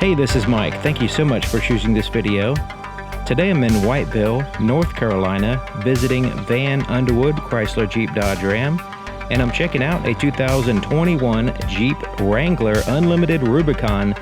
Hey, this is Mike. Thank you so much for choosing this video. Today I'm in Whiteville, North Carolina, visiting Van Underwood Chrysler Jeep Dodge Ram, and I'm checking out a 2021 Jeep Wrangler Unlimited Rubicon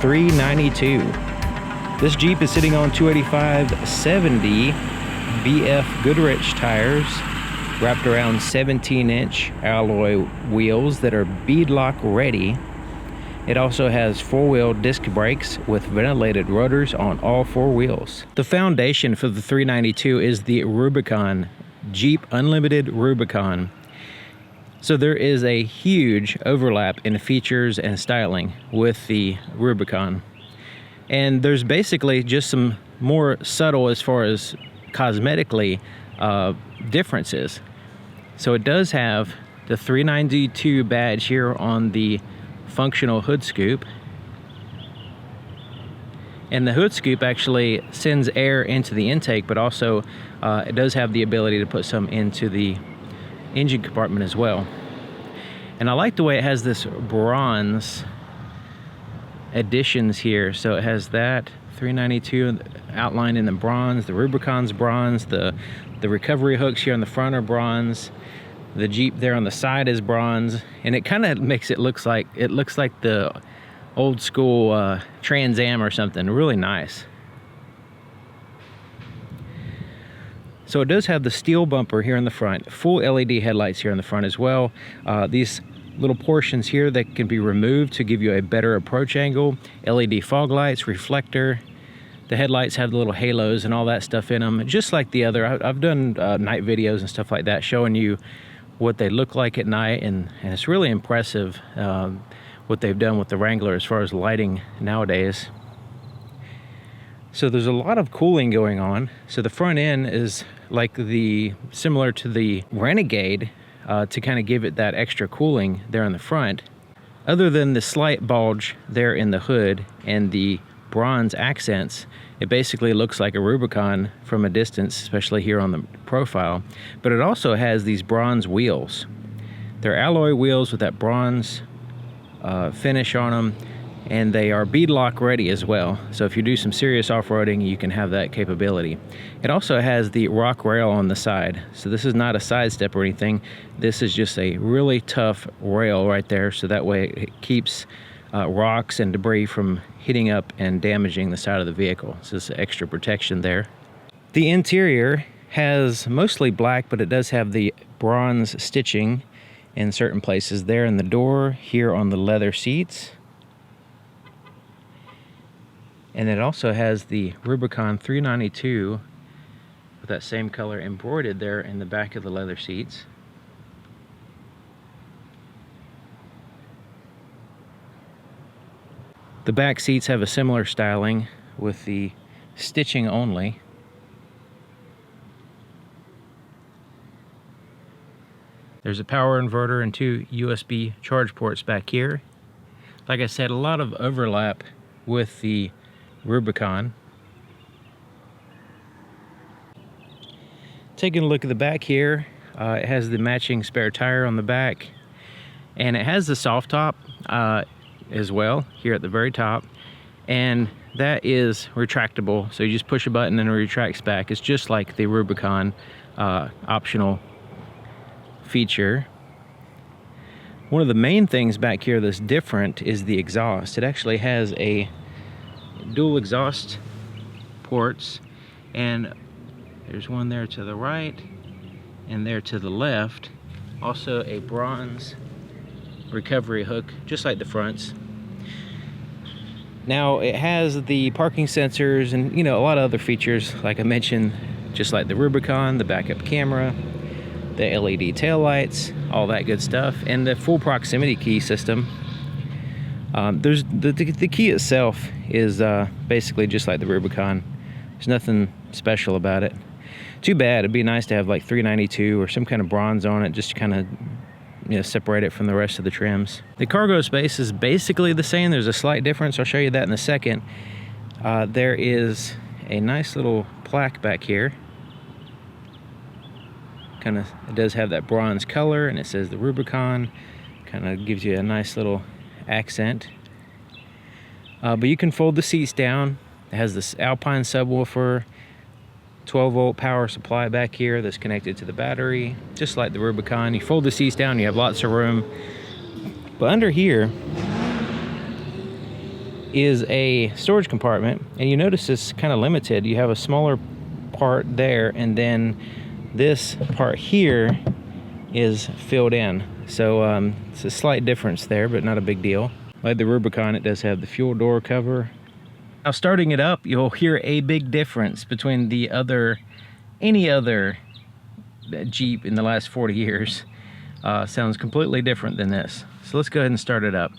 392. This Jeep is sitting on 285/70 BF Goodrich tires, wrapped around 17-inch alloy wheels that are beadlock ready. It also has four-wheel disc brakes with ventilated rotors on all four wheels. The foundation for the 392 is the Rubicon, Jeep Unlimited Rubicon. So there is a huge overlap in features and styling with the Rubicon. And there's basically just some more subtle as far as cosmetically differences. So it does have the 392 badge here on the functional hood scoop, and the hood scoop actually sends air into the intake, but also it does have the ability to put some into the engine compartment as well. And I like the way it has this bronze additions here. So it has that 392 outlined in the bronze, the Rubicon's bronze, the recovery hooks here on the front are bronze, the Jeep there on the side is bronze, and it kind of makes it looks like the old school Trans Am or something. Really nice. So it does have the steel bumper here in the front, full LED headlights here in the front as well. These little portions here that can be removed to give you a better approach angle, LED fog lights, reflector. The headlights have the little halos and all that stuff in them, just like the other. I've done night videos and stuff like that showing you what they look like at night, and it's really impressive what they've done with the Wrangler as far as lighting nowadays. So there's a lot of cooling going on. So the front end is like similar to the Renegade, to kind of give it that extra cooling there in the front. Other than the slight bulge there in the hood and the bronze accents, it basically looks like a Rubicon from a distance, especially here on the profile. But it also has these bronze wheels. They're alloy wheels with that bronze finish on them, and they are beadlock ready as well. So if you do some serious off-roading, you can have that capability. It also has the rock rail on the side. So this is not a side step or anything. This is just a really tough rail right there, so that way it keeps rocks and debris from hitting up and damaging the side of the vehicle. So this is extra protection there. The interior has mostly black, but it does have the bronze stitching in certain places there in the door, here on the leather seats. And it also has the Rubicon 392 with that same color embroidered there in the back of the leather seats. The back seats have a similar styling with the stitching only. There's a power inverter and two USB charge ports back here. Like I said, a lot of overlap with the Rubicon. Taking a look at the back here, it has the matching spare tire on the back, and it has the soft top as well here at the very top, and that is retractable. So you just push a button and it retracts back. It's just like the Rubicon optional feature. One of the main things back here that's different is the exhaust. It actually has a dual exhaust ports, and there's one there to the right and there to the left. Also a bronze recovery hook, just like the fronts. Now it has the parking sensors and a lot of other features, like I mentioned, just like the Rubicon, the backup camera, the LED taillights, all that good stuff, and the full proximity key system. There's the key itself is basically just like the Rubicon. There's nothing special about it. Too bad. It'd be nice to have like 392 or some kind of bronze on it, just to kind of separate it from the rest of the trims. The cargo space is basically the same. There's a slight difference. I'll show you that in a second. There is a nice little plaque back here. It does have that bronze color, and it says the Rubicon. Kind of gives you a nice little accent. But you can fold the seats down. It has this Alpine subwoofer, 12-volt power supply back here that's connected to the battery, just like the Rubicon. You fold the seats down, you have lots of room. But under here is a storage compartment, and you notice it's kind of limited. You have a smaller part there, and then this part here is filled in. So it's a slight difference there, but not a big deal. Like the Rubicon, it does have the fuel door cover. Now starting it up, you'll hear a big difference between any other Jeep in the last 40 years. Sounds completely different than this. So let's go ahead and start it up.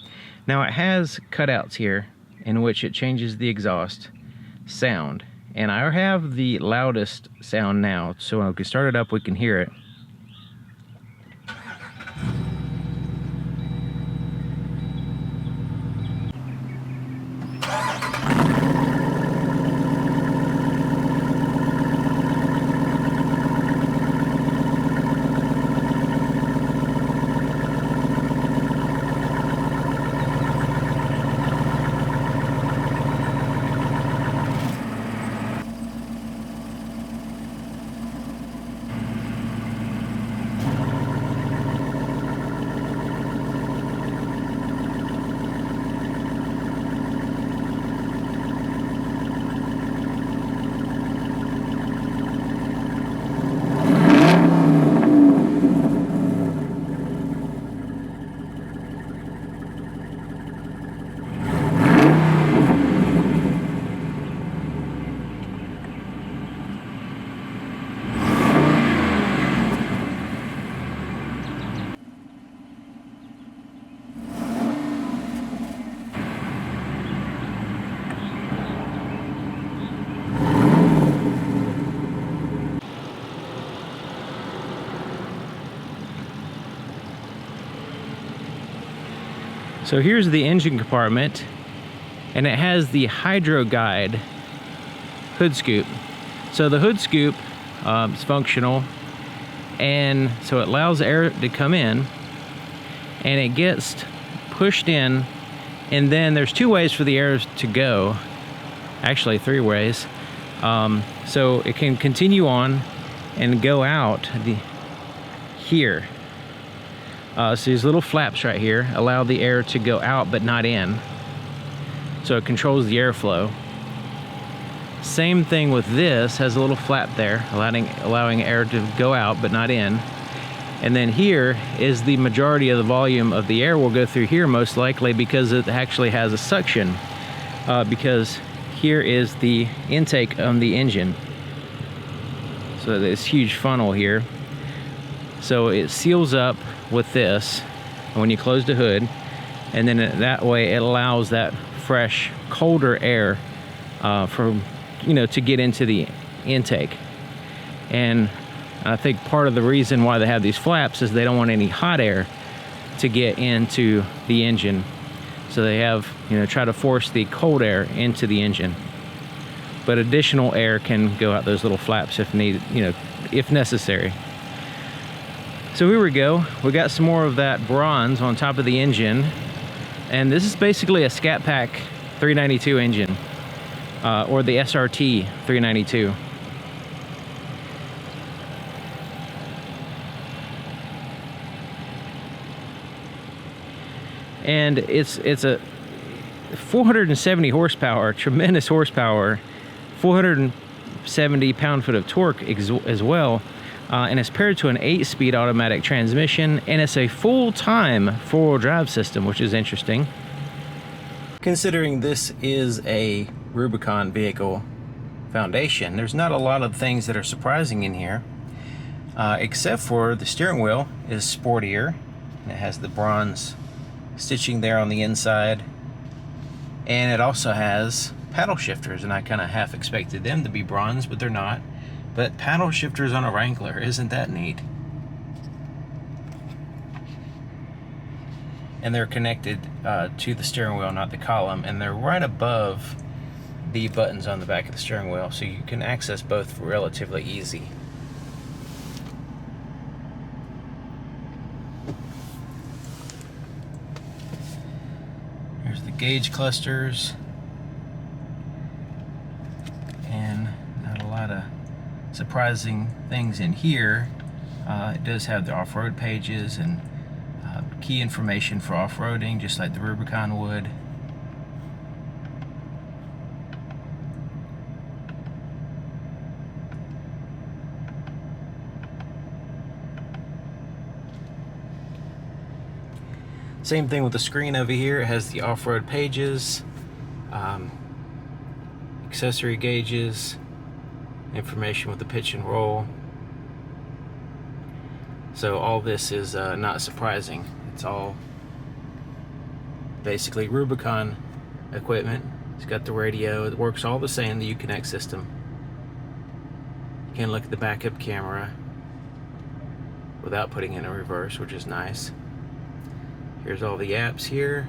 Now it has cutouts here in which it changes the exhaust sound. And I have the loudest sound now, so when we can start it up, we can hear it. So here's the engine compartment, and it has the Hydro Guide hood scoop. So the hood scoop is functional, and so it allows air to come in, and it gets pushed in, and then there's two ways for the air to go, actually three ways. So it can continue on and go out here. So these little flaps right here allow the air to go out but not in. So it controls the airflow. Same thing with this, has a little flap there, allowing air to go out but not in. And then here is the majority of the volume of the air will go through here, most likely, because it actually has a suction. Because here is the intake on the engine. So this huge funnel here. So it seals up with this when you close the hood, and then that way it allows that fresh, colder air to get into the intake. And I think part of the reason why they have these flaps is they don't want any hot air to get into the engine. So they have, try to force the cold air into the engine. But additional air can go out those little flaps if needed, if necessary. So here we go. We got some more of that bronze on top of the engine. And this is basically a Scat Pack 392 engine, or the SRT 392. And it's a 470 horsepower, tremendous horsepower, 470 pound-foot of torque as well. And it's paired to an 8-speed automatic transmission, and it's a full-time four-wheel drive system, which is interesting. Considering this is a Rubicon vehicle foundation, there's not a lot of things that are surprising in here, except for the steering wheel is sportier, and it has the bronze stitching there on the inside, and it also has paddle shifters, and I kind of half expected them to be bronze, but they're not. But paddle shifters on a Wrangler, isn't that neat? And they're connected to the steering wheel, not the column, and they're right above the buttons on the back of the steering wheel, so you can access both relatively easy. Here's the gauge clusters. surprising things in here. It does have the off-road pages and key information for off-roading, just like the Rubicon would. Same thing with the screen over here. It has the off-road pages, accessory gauges, information with the pitch and roll. So all this is not surprising. It's all basically Rubicon equipment. It's got the radio. It works all the same, the Uconnect system. You can look at the backup camera without putting in a reverse, which is nice. Here's all the apps here.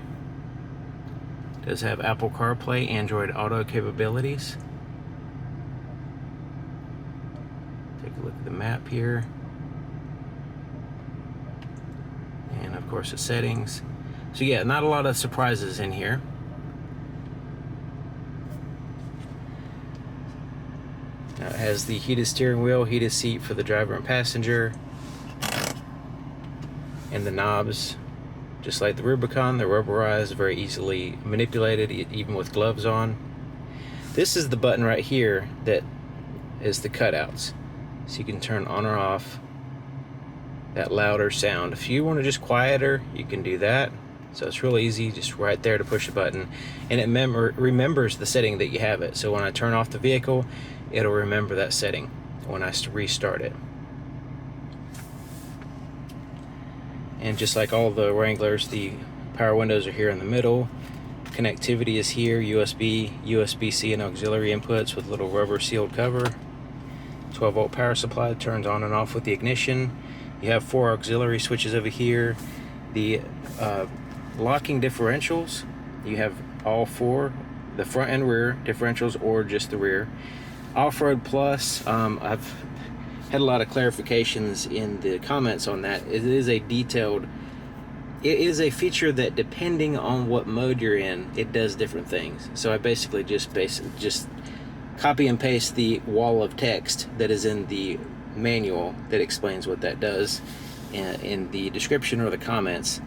It does have Apple CarPlay, Android Auto capabilities. Take a look at the map here. And of course the settings. So yeah, not a lot of surprises in here. Now it has the heated steering wheel, heated seat for the driver and passenger, and the knobs. Just like the Rubicon, they're rubberized, very easily manipulated, even with gloves on. This is the button right here that is the cutouts. So you can turn on or off that louder sound. If you want to just quieter, you can do that. So it's real easy, just right there to push a button. And it remembers the setting that you have it. So when I turn off the vehicle, it'll remember that setting when I restart it. And just like all the Wranglers, the power windows are here in the middle. Connectivity is here, USB, USB-C and auxiliary inputs with little rubber sealed cover. 12-volt power supply turns on and off with the ignition. You have 4 auxiliary switches over here. The locking differentials, you have all 4, the front and rear differentials or just the rear. Off-road plus, I've had a lot of clarifications in the comments on that. It is a feature that depending on what mode you're in, it does different things. So I basically just copy and paste the wall of text that is in the manual that explains what that does in the description or the comments.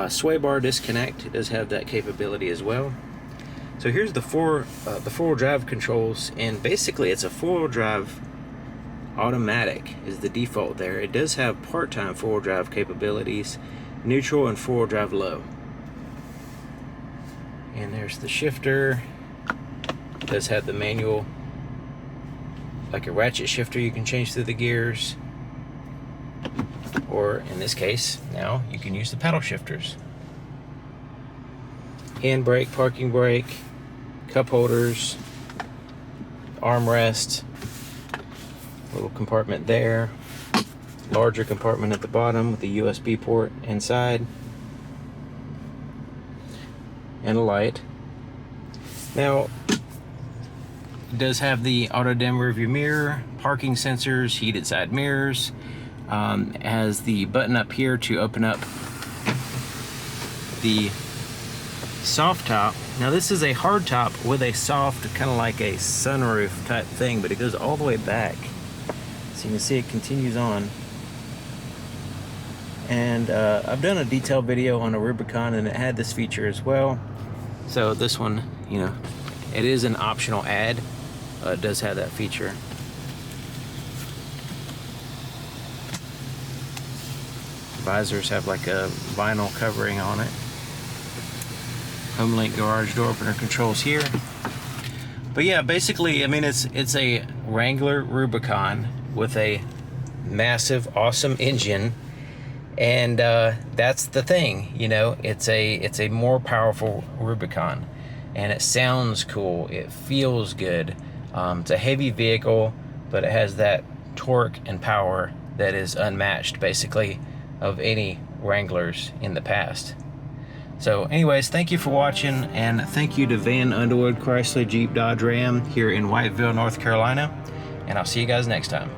Sway bar disconnect, it does have that capability as well. So here's the four-wheel drive controls, and basically it's a four-wheel drive automatic is the default there. It does have part-time four-wheel drive capabilities, neutral and four-wheel drive low. And there's the shifter. It does have the manual, like a ratchet shifter you can change through the gears, or in this case now you can use the paddle shifters. Handbrake, parking brake, cup holders, armrest, little compartment there, larger compartment at the bottom with the USB port inside, and a light. Now it does have the auto dim rearview mirror, parking sensors, heated side mirrors. It has the button up here to open up the soft top. Now this is a hard top with a soft, kind of like a sunroof type thing, but it goes all the way back. So you can see it continues on. And I've done a detailed video on a Rubicon and it had this feature as well. So this one, you know, it is an optional add. It does have that feature. Visors have like a vinyl covering on it. HomeLink garage door opener controls here. But yeah, basically, I mean, it's a Wrangler Rubicon with a massive, awesome engine, and that's the thing, you know. It's a more powerful Rubicon, and it sounds cool. It feels good. It's a heavy vehicle, but it has that torque and power that is unmatched, basically, of any Wranglers in the past. So anyways, thank you for watching, and thank you to Van Underwood Chrysler Jeep Dodge Ram here in Whiteville, North Carolina, and I'll see you guys next time.